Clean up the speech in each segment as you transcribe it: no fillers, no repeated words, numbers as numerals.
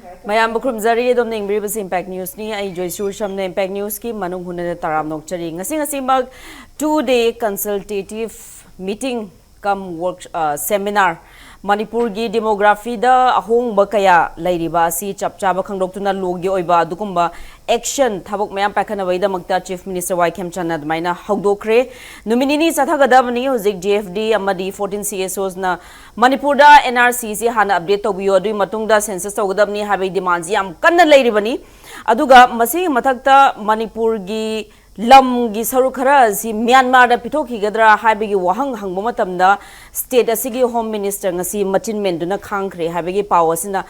Mayam Bukrum Zari Domning Rivers Impact News ni I Joy Sursham Impact News ki Manung Hunana Taram Nokchari. Ngasing 2-day consultative meeting come work seminar. Manipur gi demography da ahong bakaya lairiba si chapchaba khangdoktuna logi oiba dukumba action thabok mayam pakhana waida makta Chief Minister Waikem Chanad maina hawdokre nominini sathagadabani hozik JFD amadi 14 CSOs na Manipur da NRCC hana update tobiyo dui matungda census togadabni habai demands yam kanna lairibani aduga masi mathakta Manipur gi lam gi saru khara si Myanmar da pithoki gadra haibegi wahang hangbo matamda state asigi home minister ngasi machin menduna khangkhre haibegi paw asina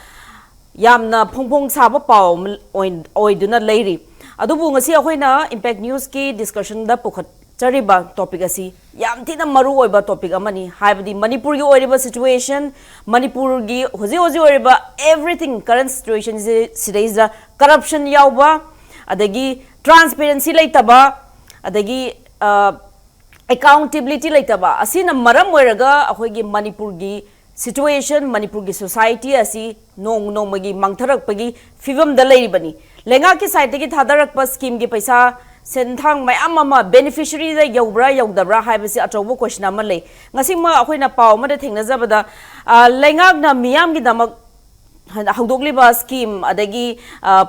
yamna phongphong saba paw oiduna leiri adubu ngasi ahoina impact news ki discussion da pukhat chariba topic asi yam thina maru oiba topic amani haibedi Manipur gi oiriba situation Manipur gi hoji oiriba everything current situation is sidaiza corruption yauba adagi transparency laitaba adagi accountability laitaba asina maram oiraga akhoi Manipur gi situation Manipur gi society asi nong magi mangtharak pagi fivum da lairibani lenga ki side gi thadarak pa scheme gi paisa senthang mayam ama beneficiary da yaubra yaudabra haibasi achobo question ama lei ngasima akhoina paw ma da thengna jabada lenga na miyam gi damak hawdokliba scheme adagi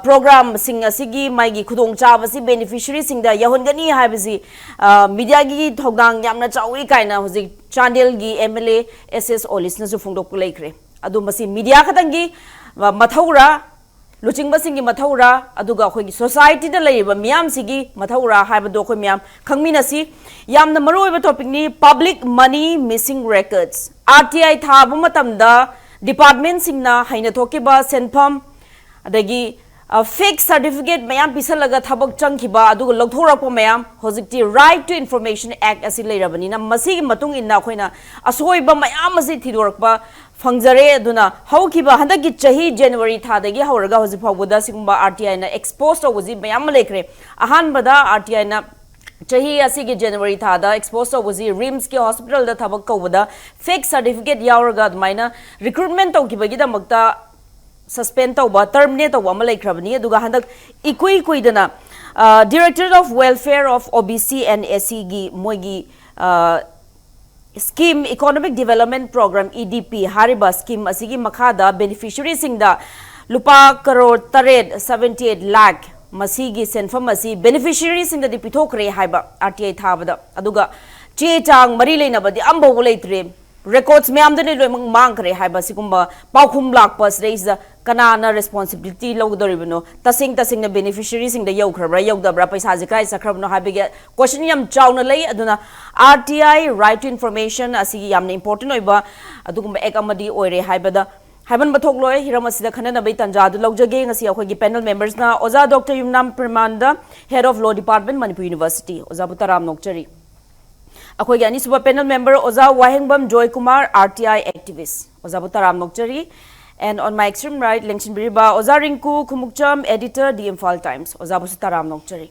program sing asigi maigi khudong chabasi beneficiary singda yahongani haibasi media gi thogdang yamna chawi kaina hoji Chandel gi MLA SS Olis na su phongdok laikre adu masi media khatangi mathaura luchingba singi mathaura aduga khoi society da laiba miyam sigi mathaura haibado khoi miyam khangminasi yamna maroiba topic ni public money missing records RTI thabu matamda department singna haina thokiba senpham adagi fake certificate mayam pisalaga thabak changkiba aduga logthorakpa mayam hojikti right to information act asi leirabani na masigi matung inna khoina asoiba mayam asi thidorakpa fangjare aduna haukiba handaki chahi January thadagi hauraga hoji phawboda sigumba RTI na exposed obuji mayam lekre ahan bada RTI na chahi asigi January thada exposed obuji RIMS ki hospital da thabak kawda fake certificate yauraga maina recruitment tawkibagi da makta suspend tawba terminate tawba ma laikhrabani aduga handak ikui dana Directorate of Welfare of OBC and SC gi moigi scheme Economic Development Program EDP hariba scheme asigi makhada beneficiary singda lupa crore 78 lakh masigi senfam asi beneficiary singda di pithokre haiba RTI thabada aduga che chang mari leina badi ambo leitre records me amdani loimang mangkre haiba sigumba paukhum lakpas reisa kanana responsibility logdoribno tasing na beneficiary sing da yaukrabra yaudabra paisa jikai sakrabno habige question yam chawna lei aduna RTI right to information asi yamna important oiba adugumba ek amadi oire haibada haiban bathok loi hiramasida khana bai tanja du logjage ngasi akhoi gi panel members na oza Dr Yumnam Permanda head of law department Manipur University oza Butaram Nokchari akhoi gi ani suba panel member oza Wahengbam Joy Kumar RTI activist oza Butaram Nokchari and on my extreme right Lengshin Biriba oza Rinku Kumukcham editor The Imphal Times oza Butaram Nokchari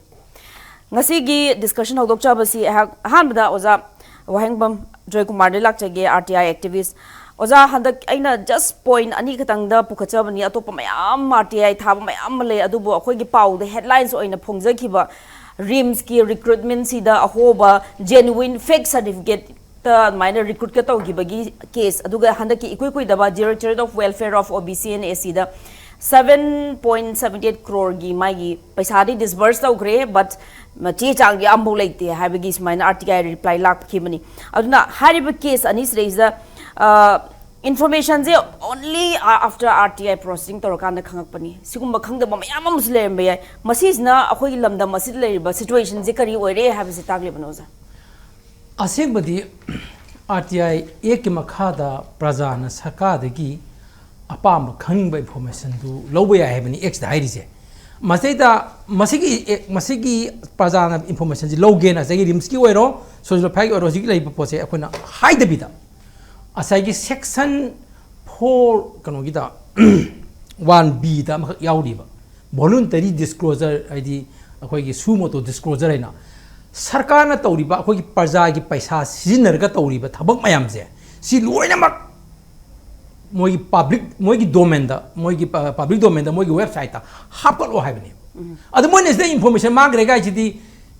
ngasi gi discussion hodok chabasi han bada oza Wahengbam Joy Kumar de lakchage RTI activist oza handak aina just point ani khatangda pukhachabani atopa mayam RTI thaba mayam le adubu akhoi gi paw the headlines oina phongjakhiba RIMS ki recruitment sida ahoba genuine fake certificate ta minor recruit ka tawgibagi case aduga handaki ikui daba Directorate of Welfare of OBC and SC da 7.78 crore gi magi paisa di disburse tawgre but che chang gi ambo leite habagi smaina RTI reply lak khimani aduna hariba case anis reisa information je only after RTI processing torokana khangakpani sigumba khangdaba mayam muslim be masisna akhoi lamda masid leriba situation je kari oire habisi tagle banoza aseng badi RTI ek makhada prajana sakadagi apam khangba information du lobe ya hebani ex diary je masigi prajana information ji loge na jagi RIMS ki oiro social fact oiro ji lai pose akhona haida bida asagi section 4 kanogida 1B da yauriba voluntary disclosure id akhoi gi sumoto disclosure aina sarkar na tawriba akhoi gi parja gi paisa sijinar ga tawriba thabak mayam je si loina mak मोगी domain दा मोगी public domain दा मोगी website ता हापकलो हाइबने अदु मोने से information मांगरे गाय छिदी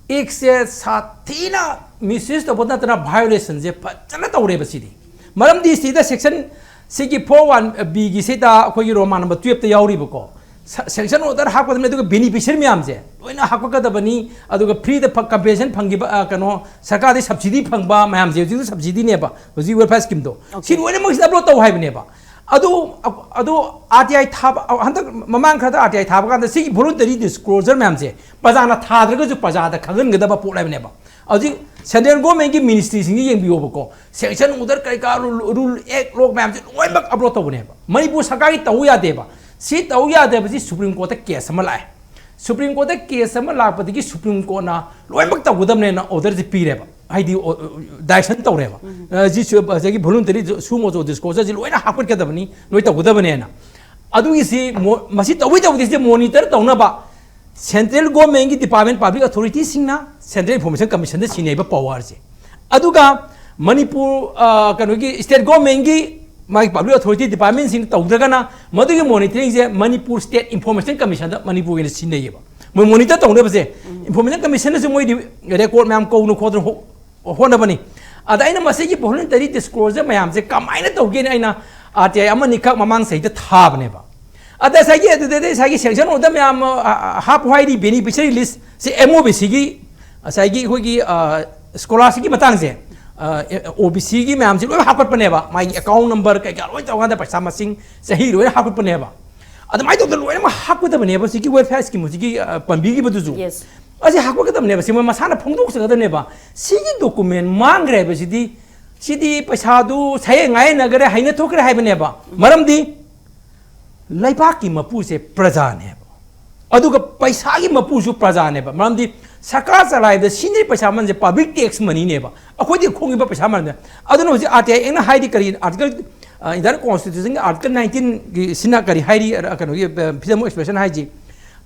एक से साथीना मिसयूज तो बोतना तना वायोलेशन जे फजना तौरे बसिदी मरम दी सीधा सेक्शन सिगी 41 बी गी सेता अखोगी रोमान नंबर 12 ता यावरी बको सेक्शन ऑर्डर हापकदने दुगा बेनिफिशियरी म्याम जे लोइना हापकदबनी अदुगा फ्री द कंपेंसेशन फंगिबा कनो सरकार दे सब्सिडी फंगबा म्याम जे जु सब्सिडी नेबा जि वेलफेयर स्कीम दो सि लोइना मक्स अपलोड तौ हाइबनेबा अदो आरटीआई थाब हंतक ममांग खदा आरटीआई थाब कांदा सी वॉलंटरी डिस्क्लोजर मैम से प्रजाना थाद्रगजु प्रजादा खगनगदबा पोलाइबनेबा अजि सेंट्रल गवर्नमेंट की मिनिस्ट्री सिंग येंबियोबको सेक्शन उधर कई का रूल एक लोग मैम से लोइमक अपलोड तौबनेबा मणिपुर सरकार की तौ यादेबा सी तौ यादेबा सुप्रीम कोर्ट केस अमा लाए सुप्रीम कोर्ट केस अमा लापदगी सुप्रीम कोर्ट ना लोइमक तौगदबने ना ऑर्डर से पीरेबा हाइदी डायरेक्शन तौरेबा जी जगी वॉलंटरी सुमो जो डिस्क्लोजर जी लोइना हापकदबनी लोइ तौगदबने ना अदुगी सी मसी तौई तौदिसे मॉनिटर तौनबा सेंट्रल गवर्नमेंट की डिपार्टमेंट पब्लिक अथॉरिटी सिंगना सेंट्रल इन्फॉर्मेशन कमीशन दे सिनेबा पावर से अदुगा मणिपुर कनोगी स्टेट गवर्नमेंट की माई पब्लिक अथॉरिटी डिपार्टमेंट सिंग तौदगना मदुगी मॉनिटरिंग जे मणिपुर स्टेट इन्फॉर्मेशन कमीशन दा मणिपुर के सिनेबा मैं मॉनिटर तौनबसे इन्फॉर्मेशन कमीशन से मोई रिकॉर्ड मैम कौन खोदन होनबनी अदाइना मसेगी वॉलंटरी डिस्क्लोजर मैम से कमाइना तौगेने आइना आरटीआई अमनि खक ममांग सहित थाबनेबा अदा सागी अदुदे सागी सेक्शन ऑर्डर मैम हाफ वाइडी बेनिफिशियरी लिस्ट से एमओबीसी की सागी होगी स्कॉलरशिप की मतंग से ओबीसी की मैम से लोय हापटपनेबा माई अकाउंट नंबर कई लोय तौगादा पैसा मसिंग सही लोय हापटपनेबा अदमाई तो लोय मा हापदबनेबा सिगी वेलफेयर स्कीम सिगी पंबीगी बदुजु असे हापकदबनेबा सिम मसाना फोंदोक सगदनेबा सिगी डॉक्यूमेंट मांगरे बसिदी सिदी पैसा दु सहे ngai नगरे हाइने थोकरे हाइबनेबा मरमदी लैबाक की मपू से प्रजा ने अदुगा पैसा की मपू सु प्रजा ने मरमदी सरकार चलाइद सिनी पैसा मन जे पब्लिक टैक्स मनी ने अखोदी खोंगिबा पैसा मन अदुनो होजि आरटीआई एना हाइदी करी आर्टिकल इंडियन कॉन्स्टिट्यूशन आर्टिकल 19 की सिना करी हाइदी कनो फ्रीडम ऑफ एक्सप्रेशन हाइजी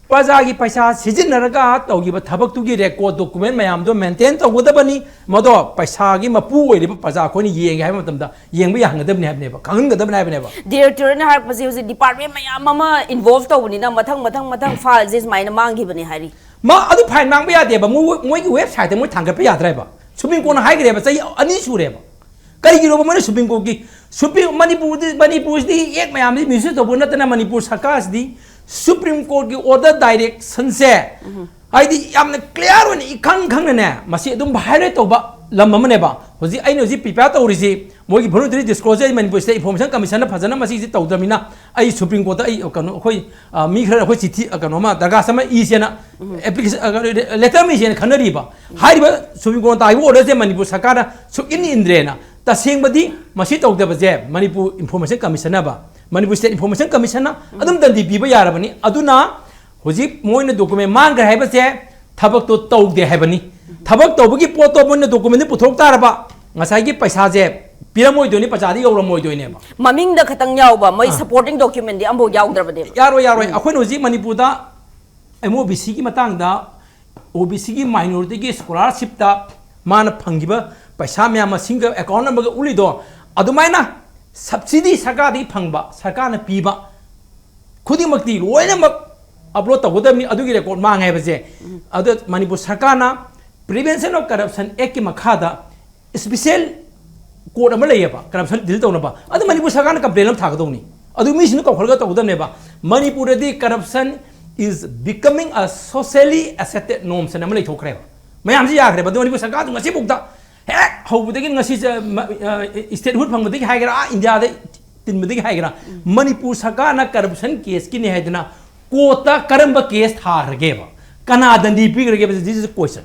प्रजा की पैसा सिजिनरगा तौगिबा थबकतुगी रेकॉर्ड डॉक्यूमेंट मैम दो मेंटेन तौगदबनी मदो पैसा की मपू ओइरिबा प्रजा कोनी येंगे हाइ मतमदा येंबा यांगदबने हाबनेबा खंगदबने हाबनेबा डायरेक्टर ने हारपसे होजि डिपार्टमेंट मैम अमा इन्वॉल्व तौबनिना मथंग फाइल जिस माइना मांगिबने हारि मा अदु फाइन मांगबा यादेबा मोई की वेबसाइट मोई थांगपा याद्रायबा सुप्रीम कोर्ट हाइग्रेबा चाहि अनि सुरेबा करिगिरोबा मोने सुप्रीम कोर्ट की सुप्रीम मणिपुर दी एक मैम दी मिसयूज तौबो नतना मणिपुर सरकार दी सुप्रीम कोर्ट की ऑर्डर डायरेक्शन से हाइदी यामने क्लियर होने इखंग खंगने मसी अदुम वायलेट तौबा लम अमनेबा होजि आइनो होजि प्रिपेयर तौरिसि मोगी voluntary disclosure Manipur state information commission फजना मसी जि तौदमिना आई सुप्रीम कोर्ट आई कनो खोई मी खरा खोई चिठी कनो मा दरगा सम ई सेना एप्लीकेशन लेटर मी सेना खनरीबा हाइबा सुप्रीम कोर्ट आई ऑर्डर से मणिपुर सरकार सुकिन इंद्रेना तसेंबदी मसी तौदबजे मणिपुर इन्फॉर्मेशन कमीशन बा मणिपुर स्टेट इन्फॉर्मेशन कमीशन अदुम दंदी पीबा यारबनी अदुना होजि मोइना डॉक्यूमेंट मांगरे हाइबसे थबक तो तौदे हाइबनी थबक तौबगी पोतो मोइना डॉक्यूमेंट पुथोक तारबा ngасai पैसा जे पिरमोइदोनी पचादी गौरमोइदोने ममिंग द खतंग यावबा मै सपोर्टिंग डॉक्यूमेंट दि अम्बो यावद्रबदे यारो अखोइन होजि मणिपुरदा एमओबीसी की मतंगदा ओबीसी की माइनॉरिटी की स्कॉलरशिप ता मान फंगिबा पैसा म्याम सिंग अकाउंट नंबर उलिदो अदुमाइना सब्सिडी सरकार दी फंगबा सरकार ने पीबा खुदिमक्ति लोइनमक अपलोड तौगदबनी अदुगी रिकॉर्ड मांगे बजे अदु मणिपुर सरकार ना प्रिवेंशन ऑफ करप्शन एक्ट की मखादा स्पेशल कोर्ट अमा लेयबा करप्शन डील तौनबा अदु मणिपुर सरकार ना कंप्लेन थागदौनी अदु मिसिनु कखलगा तौगदनेबा मणिपुर दी corruption is becoming a socially accepted norm से नमले थोकरे मैं जी याखरे बदो मणिपुर सरकार तो ngasi बुकता हे हौबदगी ngasi स्टेट हुड फंगबदगी हाइगरा इंडिया दे तिनबदगी हाइगरा मणिपुर सरकार ना करप्शन केस की ने हैदना कोता करंब केस थारगेबा कना दंडी पिगरगेबा this is question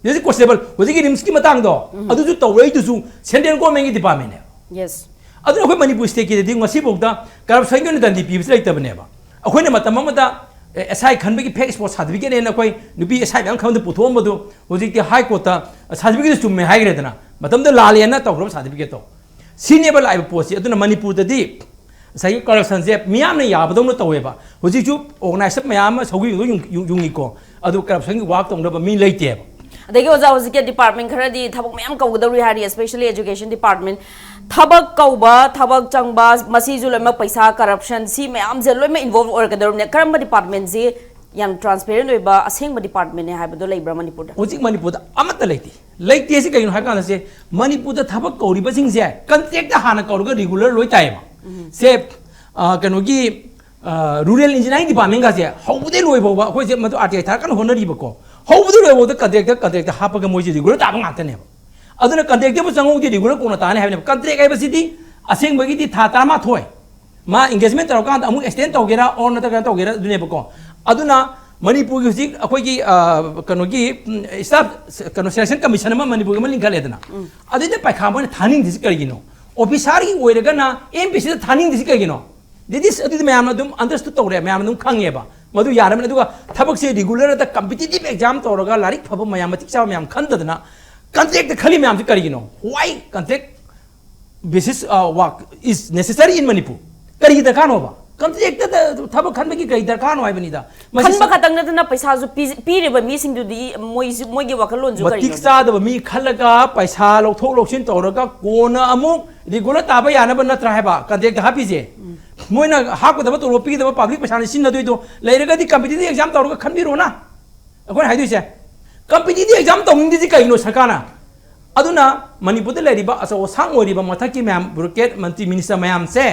this is questionable होजिगी रिम्स की मतंग दो अदु जु तौरई दुसु सेंट्रल गवर्नमेंट की डिपार्टमेंट है यस अदु अखोय मणिपुर स्टेट की दि ngasi बुकता करप्शन की दंडी पिबस लेतबनेबा अखोयना मतम अमदा एसआई खनबगी फेक स्पोर्ट सर्टिफिकेट ने कोई नुपी एसआई मैम खमद पुथोमबदो होजिकति हाई कोर्ट सर्टिफिकेट चुम्मे हाइग्रेदना मतमद लालेना तौग्रब सर्टिफिकेट तो सीनेबल आइब पोसी अदुना मणिपुर ददी सही करप्शन जे मियाम ने याबदौन तौवेबा होजिकु ऑर्गेनाइजर मैम सौगी युंगी को अदु करप्शन की वाक तौनब मी लेते adagi oza hojike department kharadi thabak mayam kaugdori hari especially education department thabak kauba thabak changba masi ju lema paisa corruption si mayam je lema involve orgadorne karamba department ji yam transparent oiba asengba department ne haibado leibra manipur da hojik manipur da amata leite se kaino hakana se manipur da thabak kauriba sing se contract da hana kauruga regular loi taima se kano gi rural engineering department ga se haude loi boba khoi se madu RTI thar kan honari ba ko haude loi boda contract hapa ga moji regular ta ba ngata ne aduna contract bu sangu gi regular ko na ta ne ha ne contract ai ba sidi aseng ba gi ti tha ta ma thoi ma engagement tar kan amu extend togera or na ta kan togera dune ba ko aduna Manipur gi hujik akoi gi kano gi staff kano selection commission ma Manipur ma link ledana adide pai kham ne thaning dis kari gino officer gi oiraga na MPC da thaning dis kari gino this adide mayam dum understood tore mayam dum khange ba madu yaram ne duga thabak se regular da competitive exam toraga larik phaba mayam matik sa mayam khandadna contract da khali mayam kari gino why contract basis work is necessary in Manipur kari da kano ba contract da thabak khanba gi kai dar kano ai bani da khanba khatang na paisa ju pireba mi sing du di moi gi wakalon ju kari matik sa da mi khalaga paisa lokthok loksin toraga kona amuk regular taba yana ba natra haba contract happy je moina hak da to ropi da public paisa ni sin na do leiraga di competitive exam toraga khanbiro na akon haidu se competitive exam tong di kai no sakana aduna Manipur da leriba aso sang oriba mathaki ma'am bureaucrat mantri minister mayam se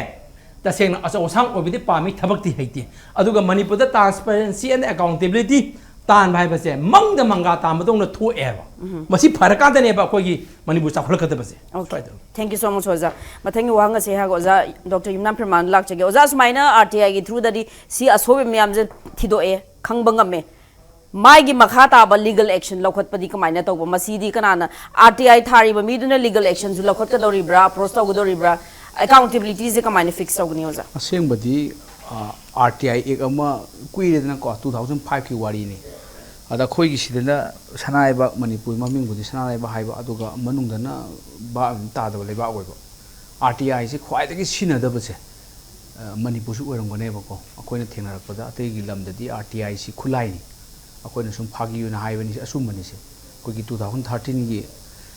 taseng aso sang obidi pami thabak ti haiti aduga Manipur da transparency and accountability tan bhai ba se mang da manga ta ma dong na thu eba masi pharaka da ne ba ko gi Manipur sa khol ka da ba se okay thank you so much oza mathangi wanga se ha oza Dr. Yumnam Praman lak chege oza sumaina RTI gi through da di si asobe myam je thido e khangbanga me mai gi makha ta ba legal action lokhat padi kamaina to ba masi di kanana RTI thari ba mi duna legal action ju lokhat ka dori bra approach to dori bra accountability is kamaina fix to gni oza aseng badi RTI ek ama kuire na ko 2005 ki wari ni ada khoi gi sidana sanai ba Manipur maming budi sanai ba haiba aduga manung dana ba ta da le ba oi ba RTI se khwai da gi sina da ba se Manipur su oram gone ba ko akoina thengna rak da atei gi lam da di RTI si khulai ni akoina sum phagi yu na haiba ni asum mani se ko gi 2013 gi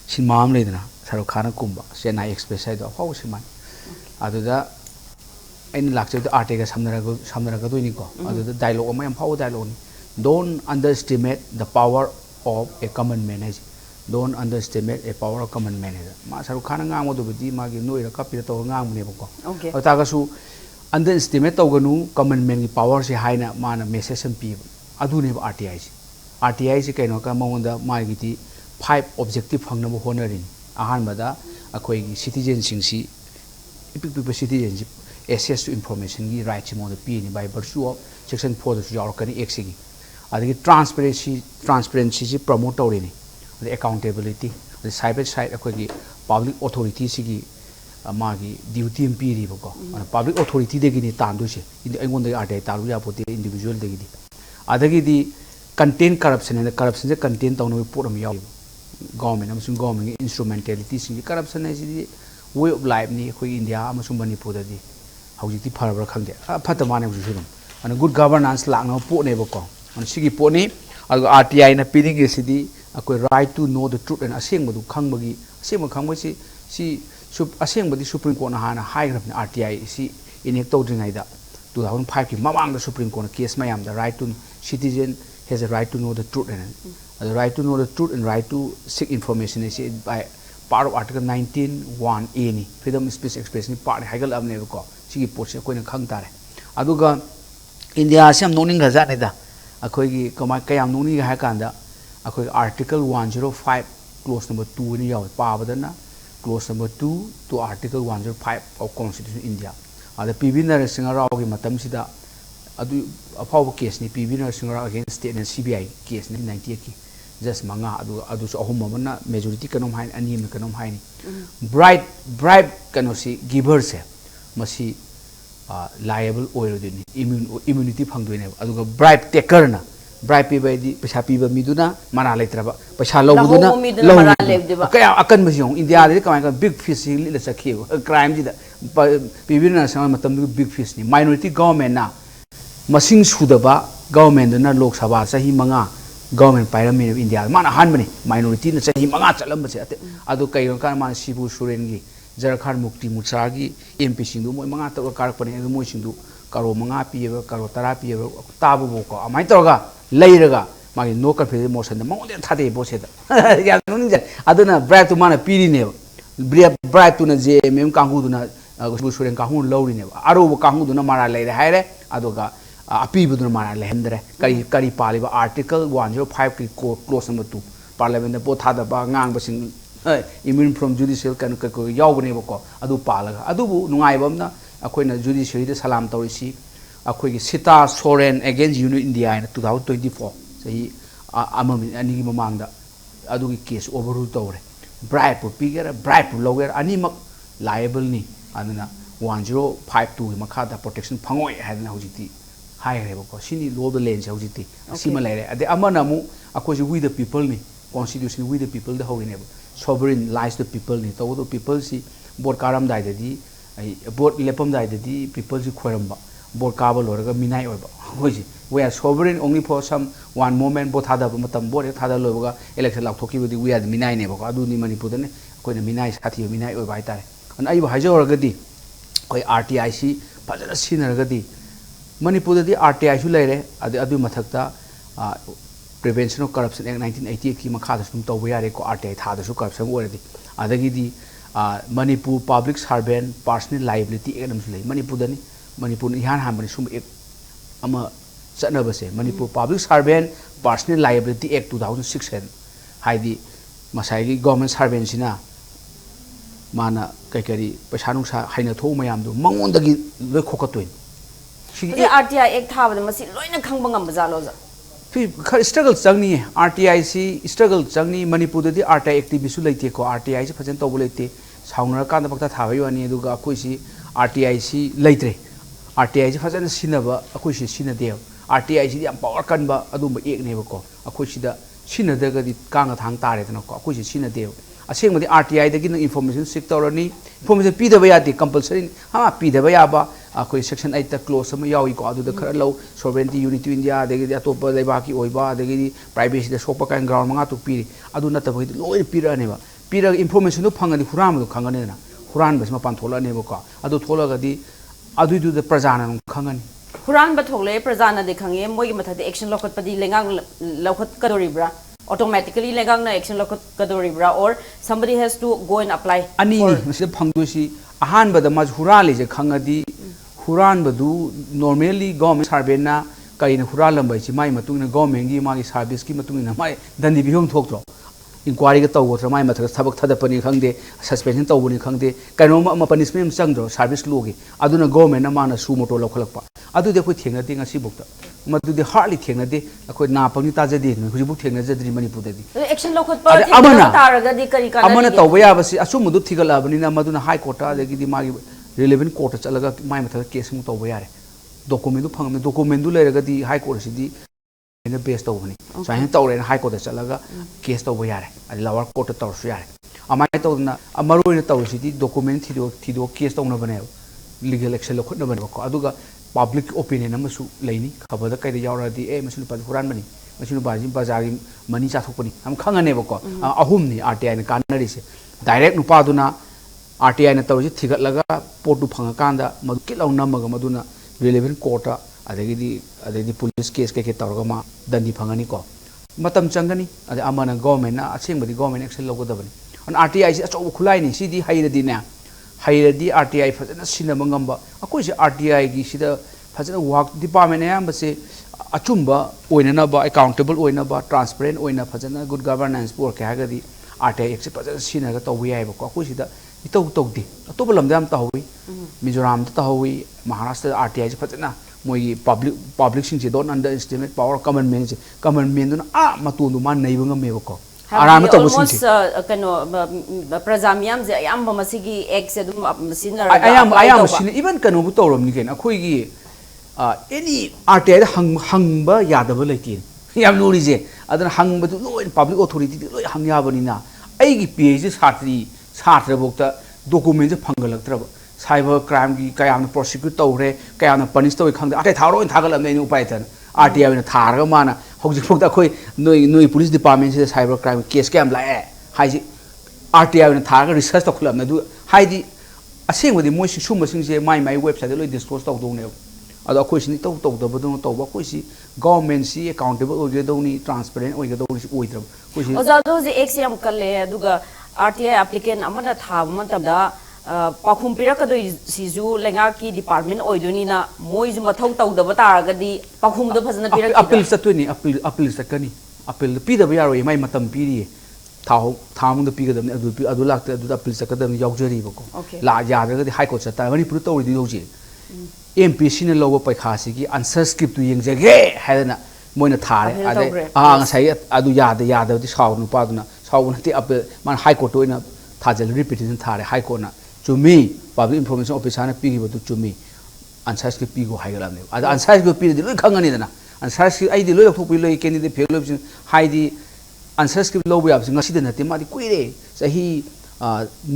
sinmam le dana Shahrukh Khan kumba Chennai Express sai da hau siman aduda ain lakche da RTI ga samnara ga doini ko aduda dialogue ma yam hau dialogue ni don't underestimate the power of a common man don't underestimate a power of common man ma Shahrukh Khan ngang do bidi ma gi noi ra kapira to ngang ne ko okay ta ga su underestimate to ganu common man gi power se haina ma na message sam pi adu ne RTI se kaino ka monda ma gi ti 5 objective phangna bo honorin ahan bada akoi gi citizen sing si ipik citizenship access to information gi right mo the pi ni by virtue of section 4 da yaw kan x gi adagi transparency ji promote tawri ni the accountability the cyber side akoi gi public authority si gi ma gi duty mp ri ba ko public authority de gi ni tan du se ingon da RTI taru ya pote individual de gi di adagi di content corruption and corruption je content tawno report am yaw government amasung government instrumentality si corruption is way of life ni khoi India amasung Manipur da di hauji ti phara khangde phatama ne ju ana good governance lakna po ne ba ko ana sigi po ni RTI na piding is di akoi right to know the truth and aseng badu khangbagi aseng khangba si aseng badi Supreme Court na hana high RTI si inek to dringai da 2005 ki mamang da Supreme Court na case mayam the right to citizen has a right to know the truth and the right to know the truth and right to seek information is by part of Article 19(1)(a) ni freedom of speech expression part haigal amne ko sigi pot se koina khang tare aduga India sam noning ga ja ne da akoi gi kama kayam noni ga ha kanda akoi Article 105 clause number 2 ni yaw pa badana clause number 2 to Article 105 of Constitution India ada PV Narasimha Rao gi matam sida adu apaw case ni PV Narasimha Rao against state and CBI case ni 98 ki just manga adu so ahum mana majority kanom hain ani me kanom hain bribe kano si giver se masi liable oil dini immunity phangdoi ne aduga bribe taker na bribe pe bai di paisa pi ba miduna mana letraba paisa lobuduna lo kaya akan masiong India de kamai ka big fish li la sakhi crime ji da pibina sama matam big fish ni minority government na masing sudaba government na lok sabha sahi manga government parliament of India mana hanbani minority na chahi manga chalam base ate adu kayon kan man sibu surengi Jharkhand mukti muchagi MP singdu moi manga to karakpani adu moi singdu karo manga piye karo tara piye tabu boko amai toga leiraga magi no confidence motion da monde thade bose da ya nun je aduna bribe to mana piri ne bribe to na JMM kangu duna sibu suren kangu lowri ne aro kangu duna mara leire haire aduga apibuduna mara lehendre kari paliba article 105 ki clause number 2 parliament da po thada ba ngang basing immune from judicial kan ko yawbne bako adu palaga adu bu nungai bamna akoina judiciary da salam tawrisi akoi gi sita soren against unit India in 2024 sahi amami ani gi mamangda adu gi case overrule tawre bribe pigera bribe lower ani mak liable ni aduna 1052 gi makha da protection phangoi hadna hojiti hai re bako sini law the land hojiti sima laire ade amana mu akoi we the people ni constitution we the people the holy neighbor sovereign lies the people ni to the people si board karam dai di board lepam dai di people si khoramba board kabal lorga minai oiba hoji we are sovereign only for some one moment both hada matam board hada loga election lak thoki bodi we are minai ne ba adu ni manipur ne koina minai sathi minai oiba itare an ai ba hajorga di koi RTIC fajana sinarga di manipur di RTI su leire adu mathakta Prevention of Corruption Act 1988 ki makha da sum tawba yare ko RTI tha da su corruption oradi adagi di Manipur Public Servant Personal Liability Act namsu lei Manipur dani Manipur ni han han bani sum ek ama chana base Manipur Public Servant Personal Liability Act 2006 haidi masai gi government servant sina mana kaikari paisa nungsa haina tho mayam du mangon dagi loi khokatoi RTI Act tha ba masi loina khangba ngam bajalo ja struggle changni RTIC struggle changni Manipur di RTI activist leite ko RTI se fajan to bolete saungna kan da bakta thabai wani duga akoi si RTIC leitre RTI se fajan sinaba akoi si sinade RTI si yam power kan ba adu ba ek ne ba ko akoi si da sinada ga di kanga thang tare da ko akoi si sinade aseng ma di RTI da gi information sectorani information pi da ba ya di compulsory ha pi da ba ya ba akoi section 8 ta clause sama yawi ko adu da khara low sovereignty unity india de gi atopa leba ki oiba de gi privacy da sopa kan ground manga tu piri adu na ta ba loi pira ne ba pira information do phangani huram do khangani na huran bas ma pan thola ne ba ko adu thola ga di adu du da prajana khangani huran ba thole prajana de khange moi gi matha de action lokot padi lengang lokot kadori bra automatically lengang na action lokot kadori bra or somebody has to go and apply ani masi phangdu si ahan ba da ma huran le je khangadi huran badu normally government servant na kai na huran lambai chi mai matung na government gi magi service ki matung na mai dandi bihom thok tro inquiry ga taw go mai mathak thabak thada pani khangde suspension taw buni khangde kaino ma punishment chang dro service logi aduna government na mana su moto lokhalakpa adu de khoi thengna de ngasi bukta madu de hardly thengna de khoi na pangni ta jade ni huji buk thengna jadri manipur de action lokot pa thengna taraga di kari kana amana taw ba ya basi asu mudu thigala bani na maduna high court ta de gi di magi relevant court chalaga mai matha case mu to yare document phang me document du leraga di high court si di ena base to bani so hin to re high court chalaga case to yare ali lower court to su yare amai to na amaro ina to si di document thido case to na bane legal action lokot na bane ko aduga public opinion amasu leini khabada kai da yawra di masu pa huran bani masu baji bazari mani cha thok bani am khangane ko ahum ni RTI na kanari se direct nupa duna RTI na tawji thigat laga potu phanga kanda madu kilau namaga maduna relevant court adegi police case ke tawga ma dandi phangani ko matam changani ade amana government na aseng badi government action logo dabani an RTI si acho khulai ni sidi hairadi na hairadi RTI fajana sinama ngamba akoi si RTI gi sida fajana work department ayam base achumba oina na ba accountable oina ba transparent oina fajana good governance por ke hagadi RTI action fajana sinaga tawwi ai ba ko akoi sida ito tawdi atoba lamdam tawi Mizoram tawi Maharashtra RTI se fajana moi public sing se don't underestimate power common man dun matun man nei banga me ko aram to almost kano prajamyam je ayam masigi egg se dum machine la ayam machine even kano bu torom ni ken akhoi gi any RTI hangba yadaba leiti yam luri je adana hangba du loi public authority loi hang ya bani na ai gi PhD Satra bokta document je phangalaktraba cyber crime gi kayam prosecute tawre kayam punish tawi khangde ate tharo in thagal amne upai tan RTI na thar mana hojik phok da khoi noi police department se cyber crime case kam la hai ji RTI na thar research to khulam na du hai di aseng wadi moi sum sing je mai website loi disclose to do ne ado khoi sin to da bodong to ba khoi si government si accountable oi do ni transparent oi do si oi dra khoi si oza do je exam kalle aduga RTI applicant amana tha matamda pakhum pirakadoi sizu lenga ki department oiduni na moizu mathau tawdaba taragadi pakhum do phajana pirak appeal satuni appeal sakani appeal pi da yaro mai matam piri thamung da pi gadam adu lakte adu appeal sakadam yaujari bako la yadra gadi high court sata Manipur to ri doji MPC na lobo paikha si ki answer script tu yengjage haidana moina thare ade ngasai adu yada di saw nu pa duna saw na ti appeal man high court to ina thajal repetition thare high court na chumi public information officer na pigi bodu chumi answer script pigo haigala ne ada answer script pi di loi khangani dana answer script ai di loi thok pi loi candidate fail loi hai di answer script lo ya ngasi de nati ma di kuire sahi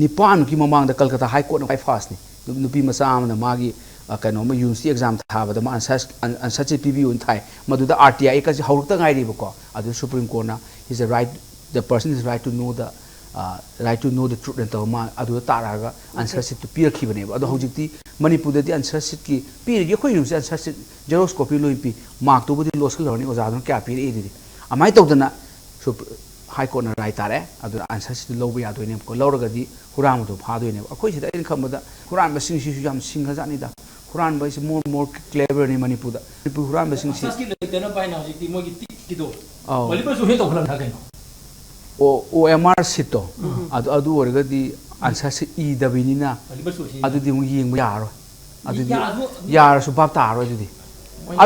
nipan ki mamang da Kolkata high court na fast ni nupi masa amna magi kaino ma university exam thaba da ma answer script pi un thai madu da RTI ka ji haurta ngai ri bako adu supreme court na is a right the person is right to know the truth and tawma adu taraga answer sheet to peer khibane adu hojikti Manipur da di answer sheet ki peer ge khoi use answer sheet xerox copy loi pi mark to budi loss lorni oja don kya peer e di amai tawdana so high court na right tare adu answer sheet lo bi adu ne ko lorga di huram to pha do ne akhoi sida in khamada huram ba sing si yam sing ga jani da huram ba is more clever ni Manipur da huram ba sing si ki le na pai na hojikti mo gi tik ki do Manipur so he to khalam tha kaino OMR sheet to adu orga di answer sheet e da binina adu di mu yeng yaro adu di yar su bab ta ro adu di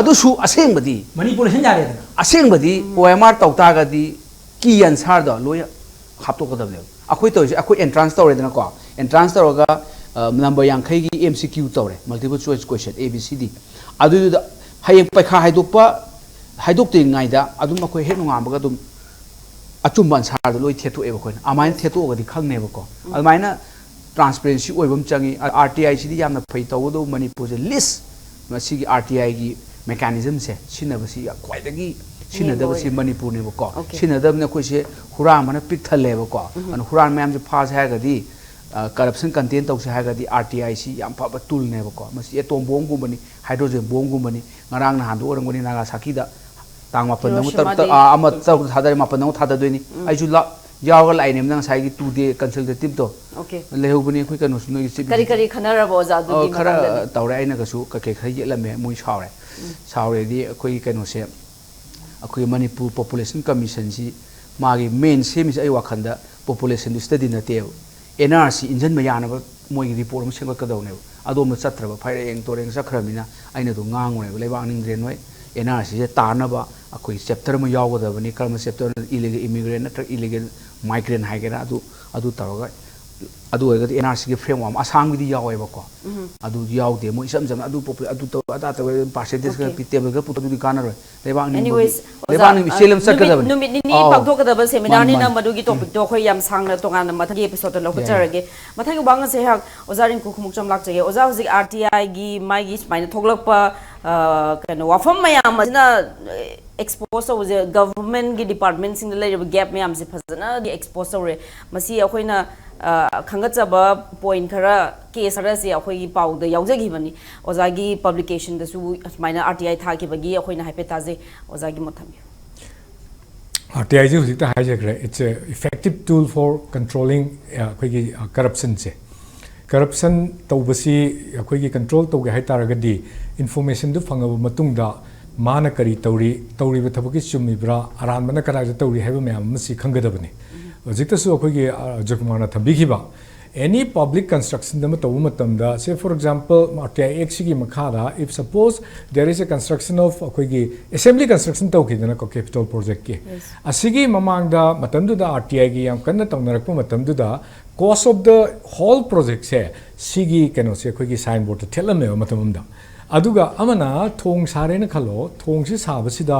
adu su aseng badi Manipur hin jare dana aseng badi OMR tawta ga di ki answer da loya hap to kadam le akhoi to akhoi entrance to re dana ko entrance to ga number yang khai gi MCQ to re multiple choice question ABCD adu da hayeng paikha haidok te ngai da adu ma khoi he nu ngam ga dum achumban sar do loi thetu eba koin amain thetu ga di khangne ba ko almaina transparency oibam changi RTI si di yamna phai taw do Manipur je list ma si gi RTI gi mechanism se sinaba si kwai da gi sinada si Manipur ne ba ko sinada na ko se huram na pik thale ba ko an huram mayam je phas ha ga di corruption content taw se ha ga di RTI si yam pha ba tool ne ba ko ma si atom bomb gu bani hydrogen bomb gu bani ngarang na handu orang bani Nagasaki da tang ma panang ama tau thadar ma panang thada doini ai ju la yaw ga lai nem nang sai gi 2 day consultative to okay lehu bani khoi kanu su no gi kari khanara bo za du di khara tawre ai na ga su ka ke khai yela me mui saure di khoi kanu se akhoi Manipur population commission si magi main sem is ai wakhanda population study na te NRC injan ma yana ba moi gi report ma sengwa ka daw ne adom na chatra ba phai eng toreng sakramina aina do ngang ne leibang ning ren noi NRC je tanaba akoi chapter ma yaw da bani karma chapter illegal immigrant natra illegal migrant haigera adu taroga adu ga NRC ge framework asang bi yaw ai ba ko adu yaw de mo isam jam adu popul adu to ada ta percentage ga pitable ga putu di kana roi anyways lebang ni selam sakada bani numit ni pagdo ka da seminar ni na madu gi topic to khoi yam sang na tonga na mathagi episode lo khucharage mathagi bang se hak ozarin ku khumuk cham lak chage oza hozik RTI gi mai gi spine thoglak pa kano wafam mayam na expose of the government gi department sing le gap mayam se phazana di expose re masi akhoina khangachaba point khara case ra se akhoi gi pau da yaujagi bani oza gi publication da su maina RTI tha ki bagi akhoina hypothese oza gi mothami RTI ji hujik ta hijack it's a effective tool for controlling akhoi gi corruption se corruption tawbasi akhoi gi control tawge hai taragadi information du fangaba matungda mana kari tawri ba thabaki chummi bra aran bana kara tawri haiba mayam masi khangadabani hujikta su akhoi gi jokmana thambi ba any public construction dama tawu matamda say for example RTI Act gi makhada if suppose there is a construction of akhoi gi assembly construction tawkidana ko capital project ki asigi mamangda matamdu da RTI gi yam kanna tawnarakpa matamdu da cost of the whole project se sigi kano se akhoi gi sign board thelame matamda aduga amana thong sare na khalo thong si sabasida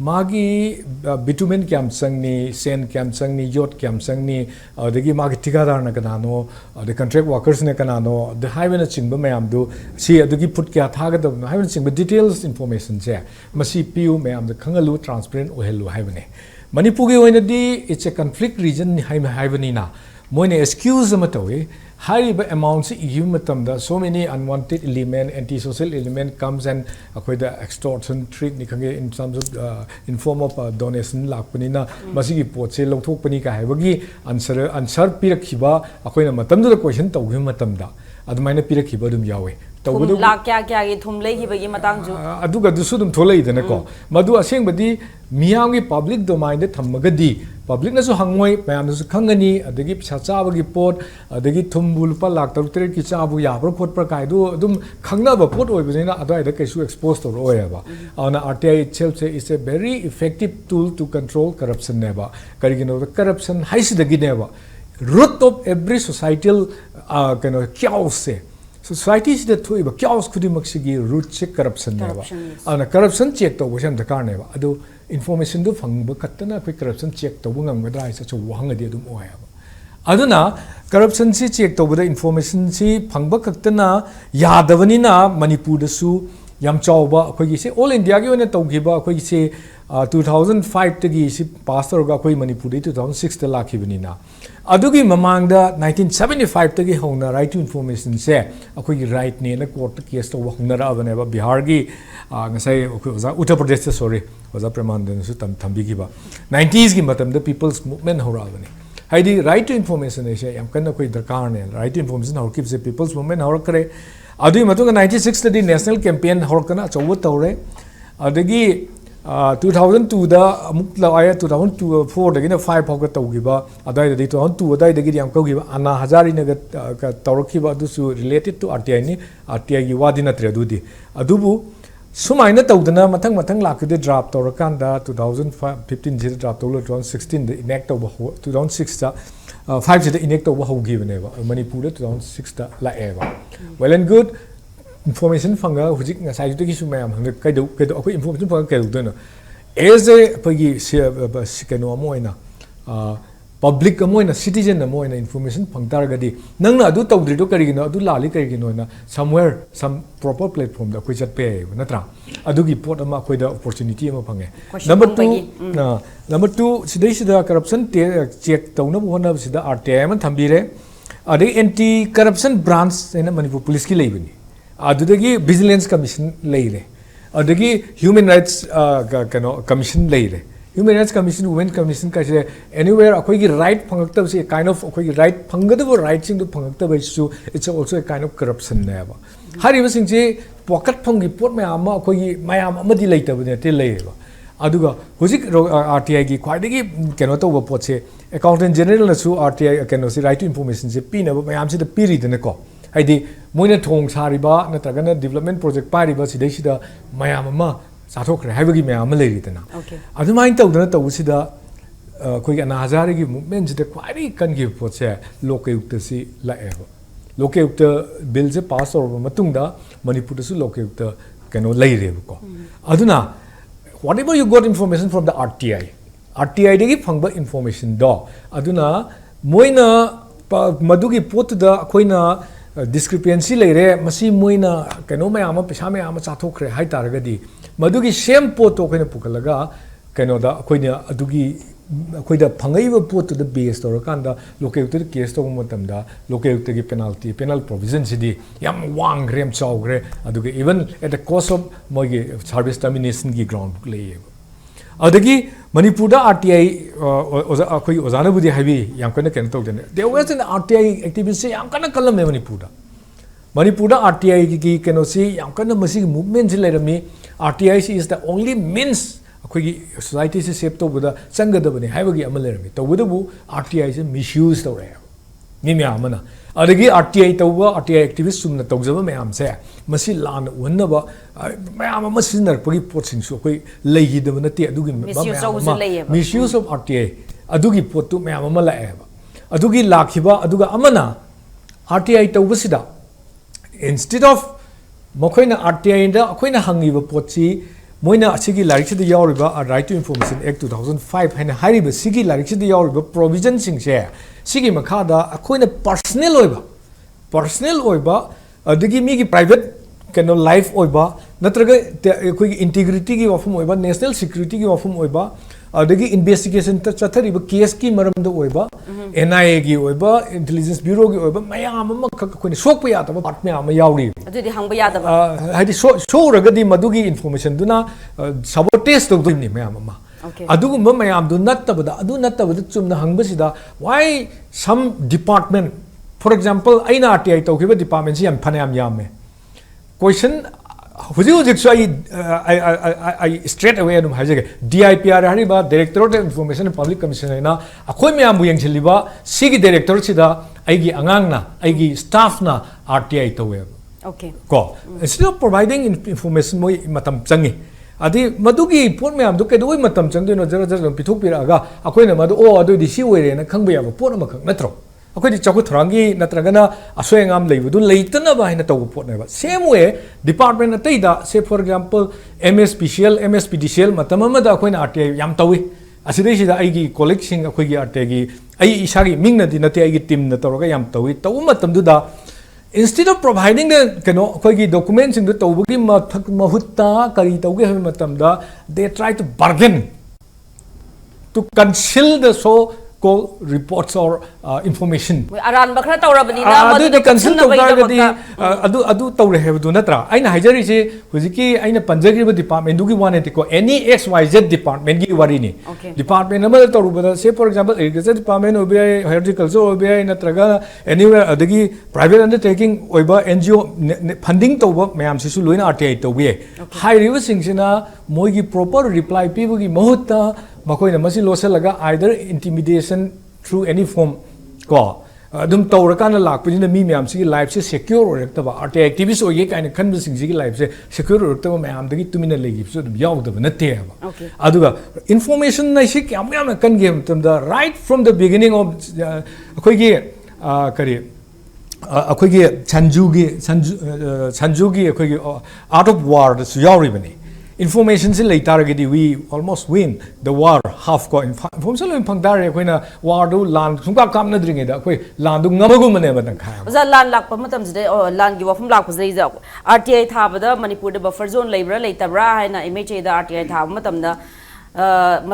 magi bitumen kyam changni sen kyam changni yot kyam changni adagi magi tikadar na kanano the contract workers ne kanano the highway na chingba mayam du si adugi put kya thaga da highway chingba details information che masi piu mayam da khangalu transparent ohelu highway ne Manipur gi oina di it's a conflict region highway ni na moine excuse ma tawi high amounts of so many unwanted element, antisocial element comes and the extortion trick in terms of in form of donation lakpanina masigi potse longthok pani ka haibagi answer pirakhiba akoina matamda da question tawgi matamda adumaina pirakhiba dum yawe tawdu la kya kya gi thum lei gi bagi matang ju aduga dusu dum tholai dana ko madu aseng badi miyam gi public domain de thammagadi public na so hangoi mayam su khangani adagi pisa chawa gi pot adagi thumbul pa lak tar tre ki chabu ya pro pot pra kai du dum khangna ba pot oi bina adai da kaisu expose to oi ba ana RTI itself is a very effective tool to control corruption neba karigino the corruption haisidagi neba root of every societal chaos se society is the two chaos kudi maksigi root se corruption neba ana corruption check to bosam dakar neba adu information do phangba katana koi corruption check to bungam gadra isa chu wang adi dum oya aduna corruption si check to bada information si phangba katana yadavani na Manipur da su yam chawba koi gi se all India gi one tawgiba koi gi se 2005 tagi si pass torga koi Manipur 2006 ta lakhibani na adugi mamang da 1975 tagi hona right to information se akoi gi right ne na court case to hona ra bane ba Bihar gi ngasai Uttar Pradesh sorry was a pramandan su thambi gi ba 90s gi matam the people's movement hora bane haidi right to information se yam kan koi darkar ne right to information hor kip se people's movement hor kare adui matung 96 tadi national campaign hor kana chawu tawre adagi 2002 da amuk la aya 2004 da gina 5 hoga tawgiba adai da 2002 adai da gi yam kawgiba ana hazari na ga tawrkiba adu su related to RTI ni RTI gi wadina tre dudi adubu sumaina tawdana mathang lakide draft tawrakanda 2015 je draft tawlo 2016 da enact tawba 2006 da 5 je da enact tawba hogibane ba Manipur da 2006 da la eba well and good information fanga hujik nga sai gi sumayam hang kai do akoi information fanga kai do na as a pagi kano amoina public amoina citizen amoina information phangtar gadi nang na adu tawdri do kari gino adu lali kari gino na somewhere some proper platform da koi chat pe natra adu gi pot ama koi da opportunity ama phange number 2 sidai sida corruption check tawna bona sida RTI man thambire adi anti corruption branch ena Manipur police ki leibani adudagi vigilance commission leire adagi human rights commission leire human rights commission women commission ka se anywhere akoi gi right phangakta se kind of akoi gi right phangadabu right sing du phangakta bai su it's also a kind of corruption ne ba hariba sing je pocket phangi pot mayam akoi gi mayam amadi leitabane te leiba aduga hujik RTI gi khwaidagi keno to pot se accountant general na su RTI keno se right to information se pina mayam se the period ne ko haidi moina thong sariba natragana development project pariba sidai sida mayam ama sathokre haibagi mayam leiri tana adumain tawdana tawsida koi ana hazari gi movement sida kwari kan gi potse lokayukta si laeba lokayukta bill se pass or matungda Manipur su lokayukta kano leire ko aduna whatever you got information from the RTI degi phangba information do aduna moina madugi pot da koina discrepancy leire masi moina kano mayam pesa mayam chathokre hai taragadi madugi same pot to koina pukalaga kano da koina adugi koida phangaiba pot to the base to kanda lokayukta case to matamda lokayukta gi penal provision sidi yam wang rem chawgre adugi even at the cost of mogi service termination gi ground leye adagi Manipur da RTI akoi ozana budi habi yam kana ken to den there was an RTI activist yam kana kalam Manipur da RTI gi keno si yam kana masi movement si lerami RTI is the only means akoi society se shape to buda sangada bani haibagi amal lerami to budu RTI se misuse to re mi amana adagi RTI tawba RTI activist sumna tawjaba mayam se masi lan wonnaba mayam masi nar pagi pot sing su koi lehi de nati adugi misuse of RTI adugi pot tu mayam ma laeba adugi lakhiba aduga amana RTI tawba sida instead of मखोइना RTI दा अखोइना हंगिबा पोची मोइना असिगी लारिक्सिदा यावरिबा right to information act 2005 हैना हारिबा सिगी लारिक्सिदा यावरिबा प्रोविजन सिंगसे सिगी मखादा अखोइना पर्सनल ओइबा अदगी मीगी प्राइवेट कैनो लाइफ ओइबा नत्रगा अखोइगी इंटीग्रिटी की वफम ओइबा नेशनल सिक्योरिटी की वफम ओइबा अदगी इन्वेस्टिगेशन चथरिबा केस की मरमदा ओइबा NIA की ओइबा इंटेलिजेंस ब्यूरो की ओइबा मयाम अमा अखोइना सोकपा यादबा पार्ट मयाम यावरी अदुदि हंगबा यादबा हाइदि सोरगदि मदुगी इन्फॉर्मेशन दुना सबोटेज तौदुनि मयाम अमा अदुगुम्बा मयाम दु नत्तबदा चुमना हंगबसिदा why some department for example आइना RTI तौखिबा डिपार्टमेंट से याम फनायाम यामे क्वेश्चन हुजिक आई स्ट्रेट अवे अदुम हाइजेगे DIPR हरिबा directorate of information and public commission हैना अखोय मयाम बुयंगछलिबा सिगी डायरेक्टर सिदा आइगी अंगांगना आइगी स्टाफना RTI तौवे ओके को इंस्टेड ऑफ प्रोवाइडिंग इन्फॉर्मेशन मोय मतम चंगी अदि मदुगी पोट मयाम दु केदोय मतम चंगदोनो जरा जरा पिथोक पिरागा अखोयना मदु ओ अदु दिसी ओइरेना खंबा याबा पोट अमखक नत्रो अखोयदि चौक थरांगी नत्रगना असोयंगाम लेबदु लेइतना बाहिना तौ पोट नेबा सेम वे डिपार्टमेंट अतैदा से फॉर एग्जांपल MSPCL MSPDCL मतम अमदा अखोयना RTI याम तौवी असिदैसिदा आइगी कोलिग सिंग अखोयगी RTI गी आई इसागी मिंगनदि नते आइगी टीम न तौरगा याम तौवी तौ मतमदुदा instead of providing the kano documents in the taubugi mahutta kari tauge have matamda they try to bargain to conceal the so called reports or information aran bakra tawrabani na adu de conceal tawragadi adu tawre have du natra aina hajari se hujiki aina panjagi department du gi one ko any XYZ department gi wari ni department number tawrubada say for example agriculture department obi horticulture obi natraga anywhere adagi private undertaking oiba NGO funding tawba mayam sisu loina RTI tawbi high river singsina moi gi proper reply pibu gi mahutta makoina masi losalaga either intimidation through any form ko adum tawrakana lakpina mi myam si life se secure orektaba RTI activist oye kaina khanba sing si life se secure orektaba mayam dagi tumina legi so dum yawdaba natte ba aduga information na si kyam yam kan game tumda right from the beginning of akoi gi kari akoi gi sanjugi akoi gi out of war su yawri bani information se lei taragedi we almost win the war half ko information lo phangdare koina war du land sungka kamna dringe da koi land du ngamagu mane ba dang kha za land lak pa matam jide land gi wafum lak pazai za RTI thabada manipur da buffer zone leibra leitabra haina MHA da RTI thab matam da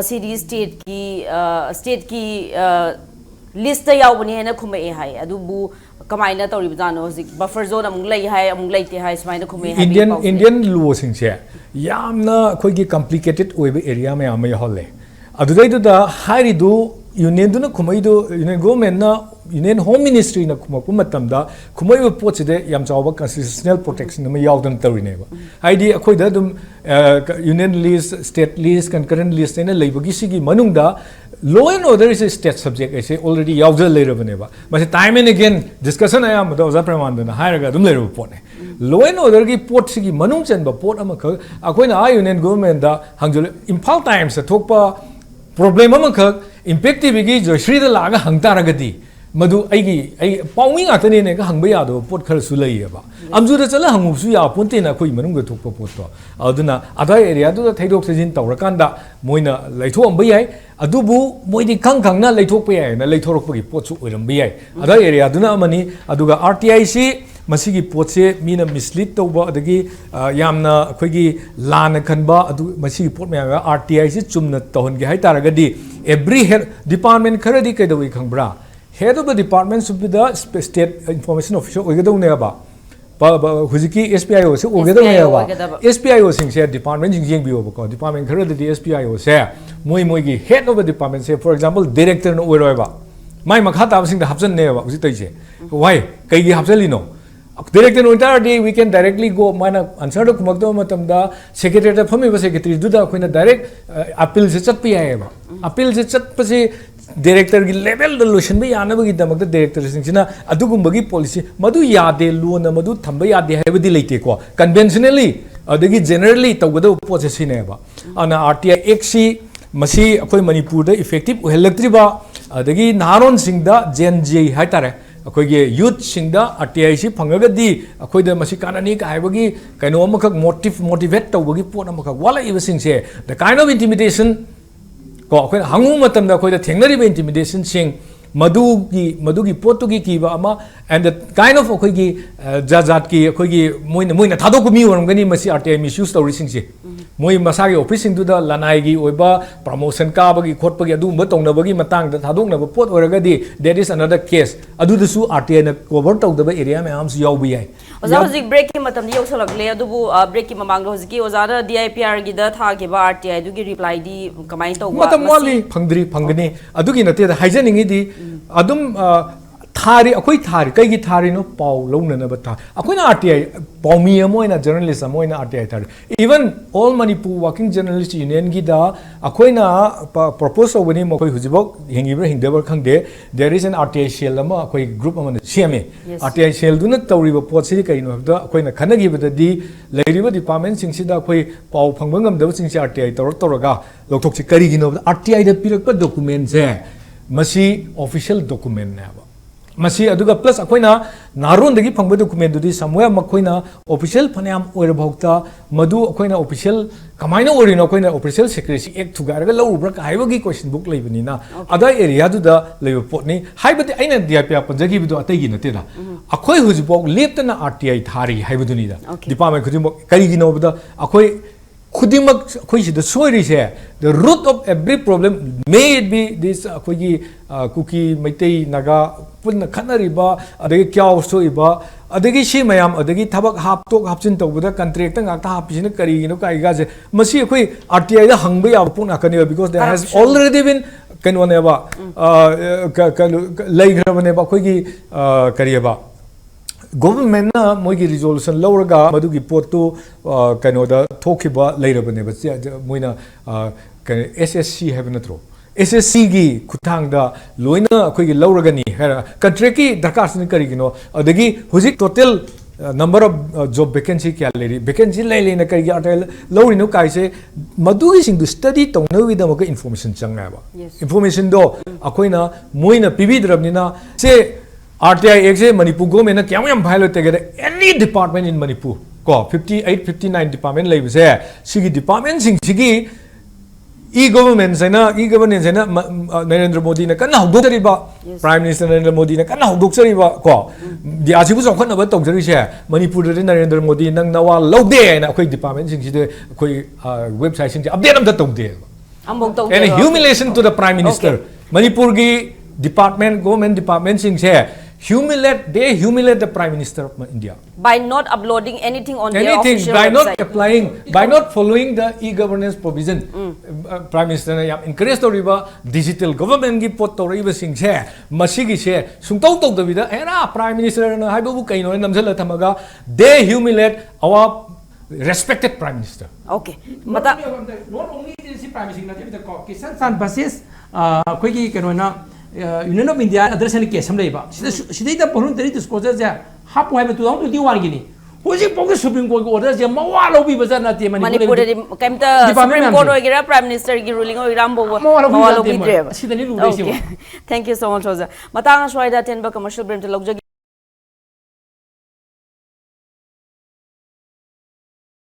masidi state ki list ta yawbani haina khumai hai adu bu kamaina tawri bajano hojik buffer zone amung lei hai amung leite hai smaina khumai hai Indian law sing se yamna khoi gi complicated oibe area me am yaholle adudai du da hari du union du na khumai du union government na union home ministry na khuma matam da khumai bu pot de yam chawba constitutional protection ma yawdan tawri ne ba haidi akhoi da dum union list state list concurrent list ne leibagi sigi manung da law and order is a state subject I say already yawda later baneba but time and again discussion I am da oza praman na hairaga dum later pot ne law and order gi pot sigi manung chen ba pot ama kha akoina a union government da hangjul impal times thokpa problem ama kha impact gi joshri da laga hangtaragadi madu aigi pawing atane ne ka hangba yado pot khar su lai ba amju da chala hangu su ya ponte na khoi manung ga thokpa pot to aduna adai area du da thaidok thajin tawrakan da moina laitho am bai adubu moidi khang na laithok pa yai na laithorok pa gi pot su oiram bai adai area du na amani aduga RTI si masigi pot se mina mislead tawba adagi yamna khoi gi lana khanba adu masigi pot me RTI si chumna tawon gi hai taragadi every head department kharadi kaidoi khangbra head of the department should be the state information officer oigado ne ba hujiki SPIO se oigado ne ba SPIO sing se department jing bi ba ko department kharadi SPIO se moi gi head of the department se for example director no oiroi ba mai makha ta sing da hapsan ne ba usi tai se why kai gi hapsali no director no entire day we can directly go mana answer to kumak do matam da secretary ta phami ba secretary du da khoina direct appeal se chat pi ai ba appeal se chat pa se director gi level the solution ba yana ba gi damak da director sing sina adugum ba gi policy madu yade lu na madu thamba yade hai ba di leite ko conventionally adagi generally tawgada process ne ba ana RTI XC masi akoi manipur da effective helaktriba adagi naron sing da gen j hai tare ꯑꯩꯈꯣꯏꯒꯤ ꯌꯨꯠꯁꯤꯡꯗ RTI ꯁꯤ ꯐꯪꯉꯒꯗꯤ ꯑꯩꯈꯣꯏꯗ ꯃꯁꯤ ꯀꯥꯟꯅꯅꯤ ꯍꯥꯏꯕꯒꯤ ꯀꯩꯅꯣ ꯑꯃꯈꯛ motivate ꯇꯧꯕꯒꯤ ꯄꯣꯠ ꯑꯃꯈꯛ ꯋꯥꯠꯂꯛꯏꯕꯁꯤꯡꯁꯦ ꯗ ꯀꯥꯏꯟ ꯑꯣꯐ ꯏꯟꯇꯤꯃꯤꯗꯦꯁꯟ ꯀꯣ ꯑꯩꯈꯣꯏꯅ ꯍꯪꯉꯨ ꯃꯇꯝꯗ ꯑꯩꯈꯣꯏꯗ ꯊꯦꯡꯅꯔꯤꯕ ꯏꯟꯇꯤꯃꯤꯗꯦꯁꯟꯁꯤꯡ ꯃꯗꯨꯒꯤ ꯄꯣꯠꯇꯨꯒꯤ ꯀꯤꯕ ꯑꯃ and the kind of ꯑꯩꯈꯣꯏꯒꯤ ꯖꯥꯠꯀꯤ ꯑꯩꯈꯣꯏꯒꯤ ꯃꯣꯏꯅ ꯊꯥꯗꯣꯛꯄ ꯃꯤ ꯑꯣꯏꯔꯝꯒꯅꯤ ꯃꯁꯤ RTI misuse ꯇꯧꯔꯤꯁꯤꯡꯁꯦ ꯃꯣꯏ ꯃꯁꯥꯒꯤ ꯑꯣꯐꯤꯁꯁꯤꯡꯗꯨꯗ ꯂꯅꯥꯏꯒꯤ ꯑꯣꯏꯕ ꯄ꯭ꯔꯃꯣꯁꯟ ꯀꯥꯕꯒꯤ ꯈꯣꯠꯄꯒꯤ ꯑꯗꯨꯒꯨꯝꯕ ꯇꯧꯅꯕꯒꯤ ꯃꯇꯥꯡꯗ ꯊꯥꯗꯣꯛꯅꯕ ꯄꯣꯠ ꯑꯣꯏꯔꯒꯗꯤ that is another case ꯑꯗꯨꯗꯁꯨ RTI ꯅ cover ꯇꯧꯗꯕ area ꯃꯌꯥꯝꯁꯨ ꯌꯥꯎꯕ ꯌꯥꯏ ꯑꯣꯖꯥ ꯍꯧꯖꯤꯛ ꯕ꯭ꯔꯦꯛꯀꯤ ꯃꯇꯝꯗꯤ ꯌꯧꯁꯜꯂꯛꯂꯦ ꯑꯗꯨꯕꯨ ꯕ꯭ꯔꯦꯛꯀꯤ ꯃꯃꯥꯡꯗ ꯍꯧꯖꯤꯛꯀꯤ ꯑꯣꯖꯥꯅ DIPR ꯒꯤꯗ ꯊꯥꯈꯤꯕ RTI ꯑꯗꯨꯒꯤ ꯔꯤꯄ꯭ꯂꯥꯏꯗꯤ ꯀꯃꯥꯏꯅ ꯇꯧꯕ ꯃꯇꯝ ꯋꯥꯠꯂꯤ ꯐꯪꯒꯅꯤ ꯑꯗꯨꯒꯤ ꯅꯠꯇꯦꯗ ꯍꯥꯏꯖꯅꯤꯡꯉꯤꯗꯤ ꯑꯗꯨꯝ ꯊꯥꯔꯤ ꯑꯩꯈꯣꯏ ꯊꯥꯔꯤ ꯀꯩꯒꯤ ꯊꯥꯔꯤꯅꯣ ꯄꯥꯎ ꯂꯧꯅꯅꯕ ꯑꯩꯈꯣꯏꯅ RTI ꯄꯥꯎꯃꯤ ꯑꯃ ꯑꯣꯏꯅ ꯖꯔꯅꯦꯂꯤꯁ ꯑꯃ ꯑꯣꯏꯅ RTI ꯊꯥꯔꯤ even all Manipur working journalists ꯌꯨꯅꯤꯌꯟꯒꯤꯗ ꯑꯩꯈꯣꯏꯅ ꯄ꯭ꯔꯣꯄꯣꯁ ꯇꯧꯕꯅꯤ ꯃꯈꯣꯏ ꯍꯧꯖꯤꯛꯐꯥꯎ ꯍꯤꯡꯉꯤꯕ꯭ꯔꯥ ꯍꯤꯡꯗꯕ꯭ꯔꯥ ꯈꯪꯗꯦ there is an RTI cell ꯑꯃ ꯑꯩꯈꯣꯏ ꯒ꯭ꯔꯨꯞ ꯑꯃꯅ ꯁꯦꯝꯃꯦ RTI ꯁꯦꯜꯗꯨꯅ ꯇꯧꯔꯤꯕ ꯄꯣꯠꯁꯤꯗꯤ ꯀꯩꯅꯣ ꯍꯥꯏꯕꯗ ꯑꯩꯈꯣꯏꯅ ꯈꯟꯅꯈꯤꯕꯗꯗꯤ ꯂꯩꯔꯤꯕ ꯗꯤꯄꯥꯔꯠꯃꯦꯟꯁꯤꯡꯁꯤꯗ ꯑꯩꯈꯣꯏ ꯄꯥꯎ ꯐꯪꯕ ꯉꯝꯗꯕꯁꯤꯡꯁꯦ RTI ꯇꯧꯔꯒ ꯂꯧꯊꯣꯛꯁꯤ ꯀꯔꯤꯒꯤꯅꯣ RTIꯗ ꯄꯤꯔꯛꯄ ꯗꯣꯀꯨꯃꯦꯟꯁꯦ ꯃꯁꯤ ꯑꯣꯐꯤꯁꯤꯌꯦꯜ ꯗꯣꯀꯨꯃꯦꯟꯅꯦꯕ ꯃꯁꯤ ꯑꯗꯨꯒ ꯄ꯭ꯂꯁ ꯑꯩꯈꯣꯏꯅ ꯅꯍꯥꯔꯣꯟꯗꯒꯤ ꯐꯪꯕ ꯗꯣꯀꯨꯃꯦꯟꯗꯨꯗꯤ ꯁꯝꯋꯦꯌꯔ ꯃꯈꯣꯏꯅ ꯑꯣꯐꯤꯁꯤꯌꯦꯜ ꯐꯅꯌꯥꯝ ꯑꯣꯏꯔꯐꯥꯎꯗ ꯃꯗꯨ ꯑꯩꯈꯣꯏꯅ ꯑꯣꯐꯤꯁꯤꯌꯦꯜ ꯀꯃꯥꯏꯅ ꯑꯣꯏꯔꯤꯅꯣ ꯑꯩꯈꯣꯏꯅ ꯑꯣꯐꯤꯁꯤꯌꯦꯜ ꯁꯦꯀ꯭ꯔꯦꯁꯤ ꯑꯦꯛ ꯊꯨꯒꯥꯏꯔꯒ ꯂꯧꯔꯨꯕ꯭ꯔꯥ ꯍꯥꯏꯕꯒꯤ ꯀꯣꯏꯁꯟ ꯕꯨꯛ ꯂꯩꯕꯅꯤꯅ ꯑꯗꯥꯏ ꯑꯦꯔꯤꯌꯥꯗꯨꯗ ꯂꯩꯕ ꯄꯣꯠꯅꯤ ꯍꯥꯏꯕꯗꯤ ꯑꯩꯅ DIPR ꯄꯟꯖꯈꯤꯕꯗꯣ ꯑꯇꯩꯒꯤ ꯅꯠꯇꯦꯗ ꯑꯩꯈꯣꯏ ꯍꯧꯖꯤꯛꯐꯥꯎ ꯂꯦꯞꯇꯅ RTI ꯊꯥꯔꯤ ꯍꯥꯏꯕꯗꯨꯅꯤꯗ ꯗꯤꯄꯥꯔꯠꯃꯦꯟ ꯈꯨꯗꯤꯡꯃꯛ ꯀꯔꯤꯒꯤꯅꯣꯕꯗ ꯑꯩꯈꯣꯏ khudimmak khoi sida soiri se the root of every problem may it be this khoi kuki maitai naga punna khanariba adagi kyaw soiba adagi shi mayam adagi thabak haptok hapchin tawbada contract ngakta hapisina kari no kai ga je masi khoi RTI da hangba ya puna kaniba because there has already been kanone ba laigrabane ba khoi kariba government na moigi resolution lauraga madugi potu kanoda thokiba leirabane ba moina SSC have natro SSC gi khutang da loina akhoi lauraga ni contract ki darkar sin karigino adagi huzik total number of job vacancy kya leri vacancy lai leina kari atel lorino kai se madugi sing du study tongna wi da maka information changa ba information do akoina moina pibi drabnina se RTI Act Manipur government na kyam violate together any department in Manipur ko 58 59 department lai bise sigi department sing sigi e-government sai na e-governance sai na Narendra Modi na kana hudok ba Prime Minister Narendra Modi na kana hudok ba ko di asibu sokhan na ba tok jari se Manipur de Narendra Modi nang nawa laude na khoi department sing side khoi website sing update am da tok de and humiliation to the Prime Minister Manipur gi department government department sing se they humiliate the Prime Minister of India by not uploading anything on their official by website. not applying by not following the e-governance provision Prime Minister na yam encourage to riba digital government gi pot to riba sing se masigi se sungtau tok da vida era Prime Minister na haibu kaino namjal thamaga they humiliate our respected Prime Minister. Okay mata not only this Prime Minister na the Kisan San basis khoi gi kano na Union of India address any case samleba sidai da voluntary disclosure ja hapu hai 2021 gini hoji pok Supreme Court order ja mawa lobi bazar na te Manipur kamta Supreme Court oigira Prime Minister gi ruling oiram bo mawa lobi dre sidani lu dei thank you so much Rosa matang shwaida ten ba commercial brand log